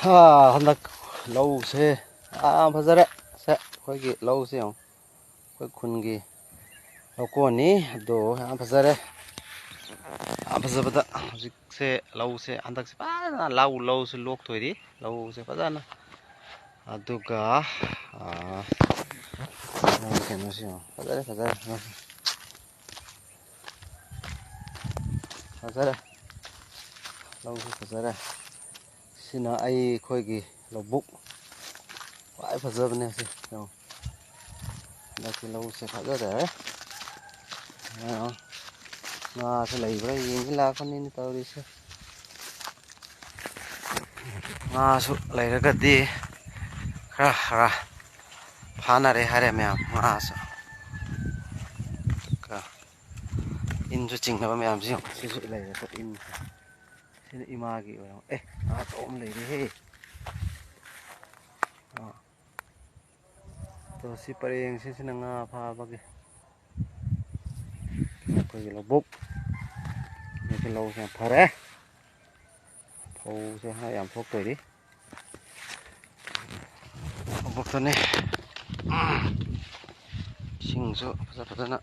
ꯍꯟꯗꯛ ꯂꯧꯁꯦ ꯐꯖꯔꯦ ꯁꯦ ꯑꯩꯈꯣꯏꯒꯤ ꯂꯧꯁꯦ ꯌꯦꯡꯉꯨ ꯑꯩꯈꯣꯏ ꯈꯨꯟꯒꯤ ꯂꯧꯀꯣꯟꯅꯤ ꯑꯗꯣ ꯌꯥꯝ ꯐꯖꯔꯦ ꯌꯥꯝ ꯐꯖꯕꯗ ꯍꯧꯖꯤꯛꯁꯦ ꯂꯧꯁꯦ ꯍꯟꯗꯛꯁꯦ ꯐꯖꯅ ꯂꯧꯁꯦ ꯂꯣꯛꯇꯣꯏꯔꯤ ꯂꯧꯁꯦ ꯐꯖꯅ ꯑꯗꯨꯒ ꯀꯩꯅꯣꯁꯤ ꯌꯦꯡꯉꯨ ꯐꯖꯔꯦ ꯐꯖꯔꯦ ꯂꯧꯁꯦ ꯐꯖꯔꯦ ꯁꯤꯅ ꯑꯩꯈꯣꯏꯒꯤ ꯂꯧꯕꯨꯛ ꯈ꯭ꯋꯥꯏ ꯐꯖꯕꯅꯦ ꯁꯤ ꯌꯦꯡꯉꯨ ꯍꯟꯗꯛꯀꯤ ꯂꯧꯁꯦ ꯐꯖꯔꯦ ꯉꯥꯁꯨ ꯂꯩꯕ꯭ꯔꯥ ꯌꯦꯡꯁꯤ ꯂꯥꯛꯄꯅꯤꯅ ꯇꯧꯔꯤꯁꯦ ꯉꯥꯁꯨ ꯂꯩꯔꯒꯗꯤ ꯈꯔ ꯐꯥꯅꯔꯦ ꯍꯥꯏꯔꯦ ꯃꯌꯥꯝ ꯉꯥꯁꯨ ꯏꯟꯁꯨ ꯆꯤꯡꯅꯕ ꯃꯌꯥꯝꯁꯤ ꯁꯤꯁꯨ ꯂꯩꯔꯦꯀꯣ ꯏꯟ ꯁꯤꯅ ꯏꯃꯥꯒꯤ ꯑꯣꯏꯔꯣ ꯉꯥ ꯑꯆꯧꯕ ꯑꯃ ꯂꯩꯔꯦꯍꯦ ꯑꯗꯣ ꯁꯤ ꯄꯔꯦꯡꯁꯤꯅ ꯉꯥ ꯐꯥꯕꯒꯤ ꯑꯩꯈꯣꯏꯒꯤ ꯂꯧꯕꯨꯛ ꯑꯩꯈꯣꯏ ꯂꯧꯁꯦ ꯌꯥꯝ ꯐꯔꯦ ꯐꯧꯁꯦ ꯌꯥꯝ ꯊꯣꯛꯇꯣꯏꯔꯤ ꯂꯧꯕꯨꯛꯇꯅꯤ ꯏꯁꯤꯡꯁꯨ ꯐꯖꯅ